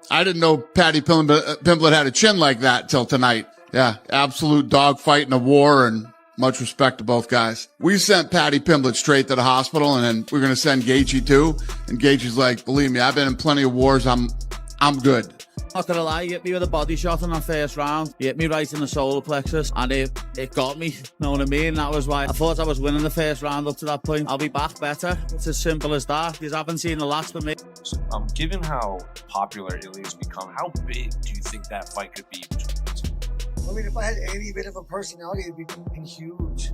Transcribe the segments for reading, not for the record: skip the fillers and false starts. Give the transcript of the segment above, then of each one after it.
I didn't know Paddy Pimblett had a chin like that till tonight. Yeah, absolute dogfight in a war, and much respect to both guys. We sent Paddy Pimblett straight to the hospital, and then we're going to send Gaethje too. And Gaethje's like, believe me, I've been in plenty of wars. I'm good. Not gonna lie, you hit me with a body shot in that first round. You hit me right in the solar plexus, and it got me. Know what I mean? That was why I thought I was winning the first round up to that point. I'll be back better. It's as simple as that. You haven't seen the last of me. Given how popular Ilya's become, how big do you think that fight could be between the two? I mean, if I had any bit of a personality, it'd be huge.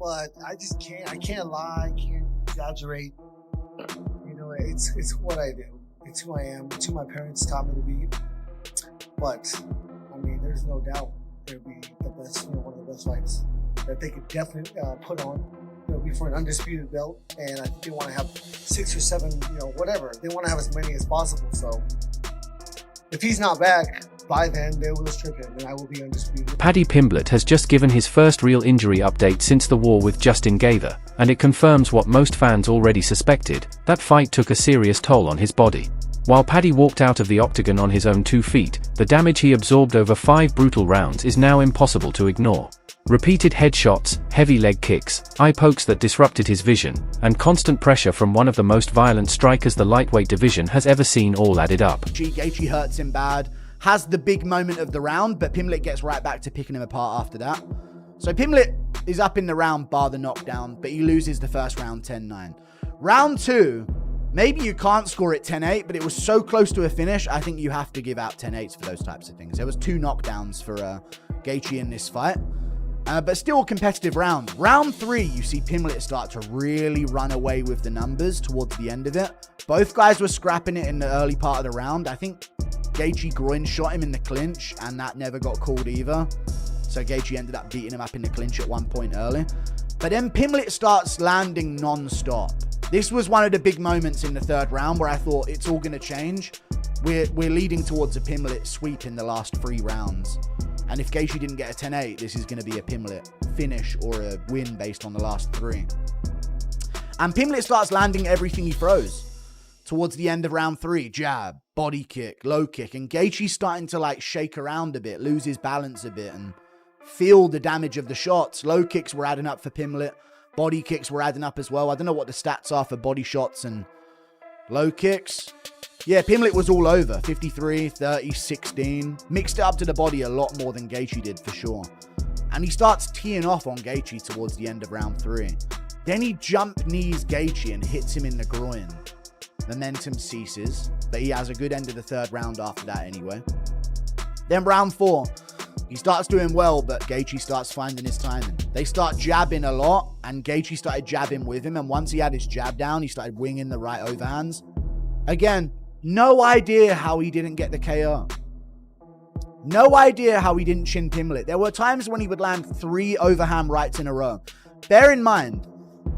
But I just can't. I can't lie. I can't exaggerate. You know, it's what I do. It's who I am. It's who my parents taught me to be. But I mean, there's no doubt it'll be the best. One of the best fights that they could definitely put on. It'll be for an undisputed belt, and I think they want to have 6 or 7. Whatever. They want to have as many as possible. So if he's not back by then, they will strip him, and I will be undisputed. Paddy Pimblett has just given his first real injury update since the war with Justin Gaethje, and it confirms what most fans already suspected: that fight took a serious toll on his body. While Paddy walked out of the octagon on his own 2 feet, the damage he absorbed over 5 brutal rounds is now impossible to ignore. Repeated headshots, heavy leg kicks, eye pokes that disrupted his vision, and constant pressure from one of the most violent strikers the lightweight division has ever seen all added up. Gaethje hurts him bad, has the big moment of the round, but Pimblett gets right back to picking him apart after that. So Pimblett is up in the round bar the knockdown, but he loses the first round 10-9. Round 2, maybe you can't score it 10-8, but it was so close to a finish, I think you have to give out 10-8s for those types of things. There was 2 knockdowns for Gaethje in this fight, but still a competitive round. Round 3, you see Pimblett start to really run away with the numbers towards the end of it. Both guys were scrapping it in the early part of the round. I think Gaethje groin shot him in the clinch, and that never got called either. So Gaethje ended up beating him up in the clinch at one point early. But then Pimblett starts landing non-stop. This was one of the big moments in the 3rd round where I thought it's all going to change. We're leading towards a Pimblett sweep in the last 3 rounds. And if Gaethje didn't get a 10-8, this is going to be a Pimblett finish or a win based on the last 3. And Pimblett starts landing everything he throws. Towards the end of round 3, jab, body kick, low kick, and Gaethje's starting to shake around a bit, lose his balance a bit, and feel the damage of the shots. Low kicks were adding up for Pimblett. Body kicks were adding up as well. I don't know what the stats are for body shots and low kicks. Yeah, Pimblett was all over. 53, 30, 16. Mixed it up to the body a lot more than Gaethje did for sure. And he starts teeing off on Gaethje towards the end of round 3. Then he jump knees Gaethje and hits him in the groin. Momentum ceases, but he has a good end of the 3rd round after that anyway. Then round 4, he starts doing well, but Gaethje starts finding his timing. They start jabbing a lot, and Gaethje started jabbing with him, and once he had his jab down, he started winging the right overhands. Again, no idea how he didn't get the KO. No idea how he didn't chin Pimblett. There were times when he would land 3 overhand rights in a row. Bear in mind,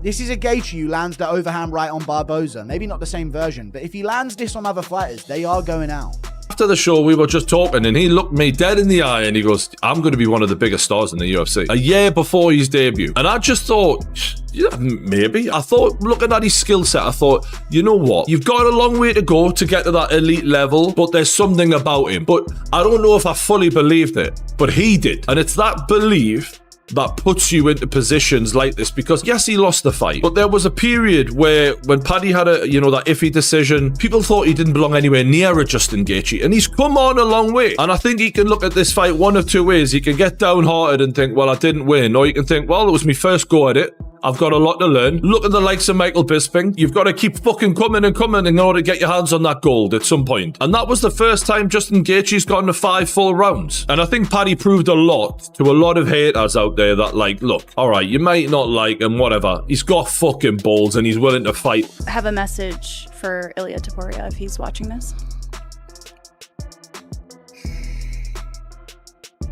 this is a Gaethje who lands the overhand right on Barboza. Maybe not the same version, but if he lands this on other fighters, they are going out. After the show, we were just talking, and he looked me dead in the eye, and he goes, I'm going to be one of the biggest stars in the UFC. A year before his debut. And I just thought, yeah, maybe. I thought, looking at his skill set, I thought, you know what? You've got a long way to go to get to that elite level, but there's something about him. But I don't know if I fully believed it, but he did. And it's that belief that puts you into positions like this, because yes, he lost the fight, but there was a period where when Paddy had that iffy decision, people thought he didn't belong anywhere near a Justin Gaethje, and he's come on a long way. And I think he can look at this fight one of 2 ways. He can get downhearted and think, well, I didn't win, or you can think, well, it was my first go at it. I've got a lot to learn. Look at the likes of Michael Bisping. You've got to keep fucking coming and coming in order to get your hands on that gold at some point. And that was the first time Justin Gaethje's gotten to 5 full rounds. And I think Paddy proved a lot to a lot of haters out there that, look, all right, you might not like him, whatever. He's got fucking balls and he's willing to fight. I have a message for Ilia Topuria if he's watching this.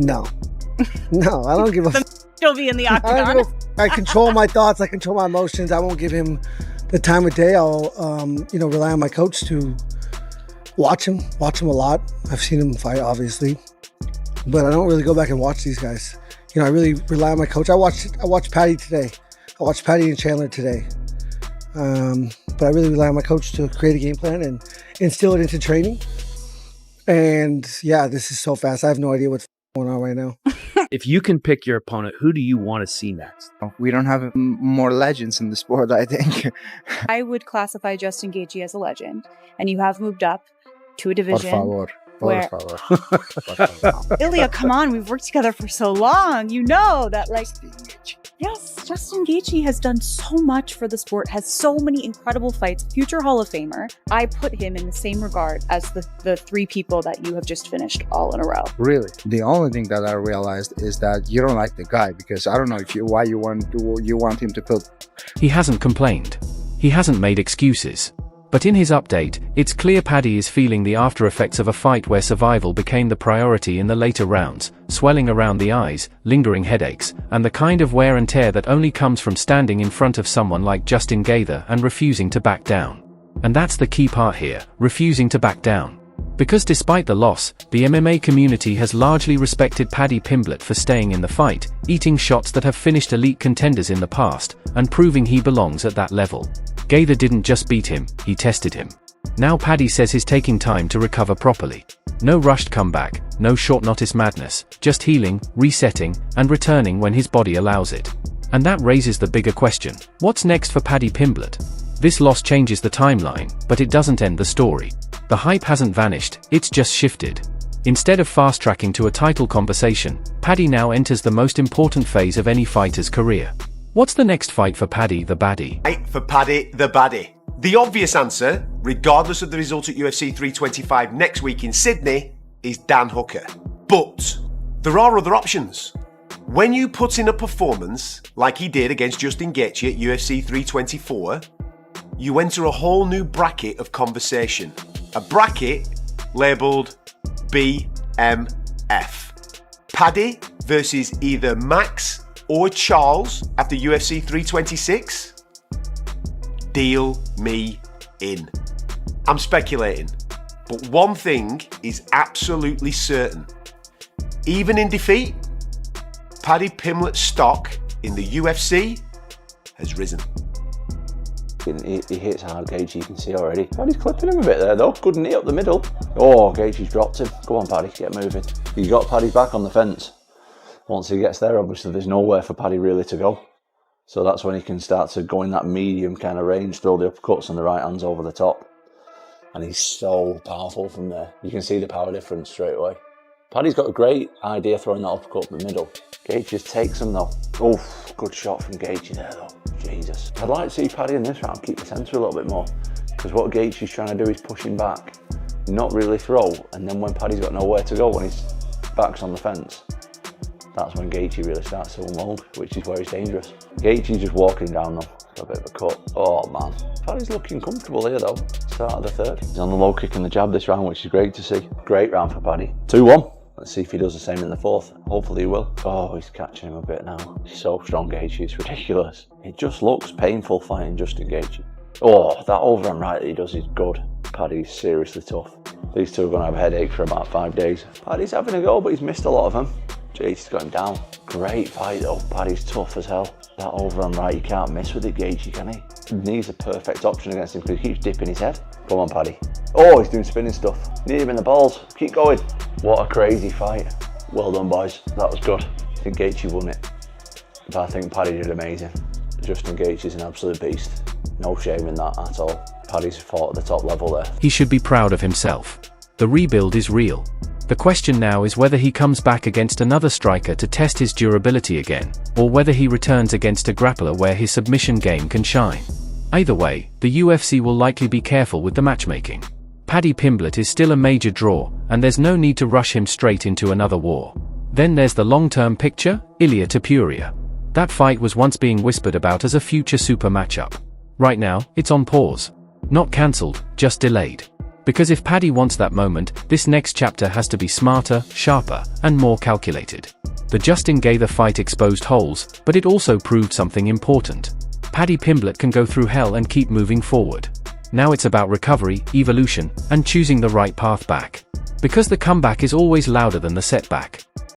No. No, I don't give a He'll be in the octagon. I control my thoughts. I control my emotions. I won't give him the time of day. I'll, rely on my coach to watch him a lot. I've seen him fight, obviously, but I don't really go back and watch these guys. I really rely on my coach. I watched Paddy today. I watched Paddy and Chandler today. But I really rely on my coach to create a game plan and instill it into training. And yeah, this is so fast. I have no idea what's going on right now. If you can pick your opponent, who do you want to see next? We don't have more legends in the sport, I think. I would classify Justin Gaethje as a legend, and you have moved up to a division. Por favor. Ilya, come on, we've worked together for so long. You know that, like, yes, Justin Gaethje has done so much for the sport, has so many incredible fights, future Hall of Famer. I put him in the same regard as the three people that you have just finished all in a row. Really? The only thing that I realized is that you don't like the guy, because I don't know why you want him to put. He hasn't complained. He hasn't made excuses. But in his update, it's clear Paddy is feeling the after effects of a fight where survival became the priority in the later rounds, swelling around the eyes, lingering headaches, and the kind of wear and tear that only comes from standing in front of someone like Justin Gaethje and refusing to back down. And that's the key part here, refusing to back down. Because despite the loss, the MMA community has largely respected Paddy Pimblett for staying in the fight, eating shots that have finished elite contenders in the past, and proving he belongs at that level. Gaethje didn't just beat him, he tested him. Now Paddy says he's taking time to recover properly. No rushed comeback, no short notice madness, just healing, resetting, and returning when his body allows it. And that raises the bigger question: what's next for Paddy Pimblett? This loss changes the timeline, but it doesn't end the story. The hype hasn't vanished, it's just shifted. Instead of fast-tracking to a title conversation, Paddy now enters the most important phase of any fighter's career. What's the next fight for Paddy the Baddie? Fight for Paddy the Baddie. The obvious answer, regardless of the result at UFC 325 next week in Sydney, is Dan Hooker. But there are other options. When you put in a performance like he did against Justin Gaethje at UFC 324, you enter a whole new bracket of conversation. A bracket labelled BMF. Paddy versus either Max or Charles after UFC 326? Deal me in. I'm speculating, but one thing is absolutely certain. Even in defeat, Paddy Pimblett's stock in the UFC has risen. He hits hard, Gaethje, you can see already. Paddy's clipping him a bit there though, good knee up the middle. Oh, Gaethje's dropped him. Go on Paddy, get moving. You got Paddy back on the fence. Once he gets there, obviously there's nowhere for Paddy really to go. So that's when he can start to go in that medium kind of range, throw the uppercuts and the right hands over the top. And he's so powerful from there. You can see the power difference straight away. Paddy's got a great idea throwing that uppercut in the middle. Gaethje just takes him though. Oh, good shot from Gaethje there though. Jesus. I'd like to see Paddy in this round keep the centre a little bit more, because what Gaethje's trying to do is push him back, not really throw, and then when Paddy's got nowhere to go, when his back's on the fence, that's when Gaethje really starts to unload, which is where he's dangerous. Gaethje's just walking down though, a bit of a cut. Oh man. Paddy's looking comfortable here though, start of the third. He's on the low kick and the jab this round, which is great to see. Great round for Paddy. 2-1. Let's see if he does the same in the fourth. Hopefully he will. Oh, he's catching him a bit now. He's so strong, Gaethje, it's ridiculous. It just looks painful fighting Justin Gaethje. Oh, that overhand right that he does is good. Paddy's seriously tough. These two are going to have a headache for about 5 days. Paddy's having a go, but he's missed a lot of them. Jeez, he's got him down. Great fight though. Paddy's tough as hell. That overhand right, you can't miss with it, Gaethje, can he? Knee's a perfect option against him because he keeps dipping his head. Come on, Paddy. Oh, he's doing spinning stuff. Need him in the balls. Keep going. What a crazy fight. Well done, boys. That was good. I think Gaethje won it, but I think Paddy did amazing. Justin Gaethje's an absolute beast. No shame in that at all. Paddy's fought at the top level there. He should be proud of himself. The rebuild is real. The question now is whether he comes back against another striker to test his durability again, or whether he returns against a grappler where his submission game can shine. Either way, the UFC will likely be careful with the matchmaking. Paddy Pimblett is still a major draw, and there's no need to rush him straight into another war. Then there's the long-term picture, Ilya Topuria. That fight was once being whispered about as a future super matchup. Right now, it's on pause. Not cancelled, just delayed. Because if Paddy wants that moment, this next chapter has to be smarter, sharper, and more calculated. The Justin Gaethje fight exposed holes, but it also proved something important. Paddy Pimblett can go through hell and keep moving forward. Now it's about recovery, evolution, and choosing the right path back. Because the comeback is always louder than the setback.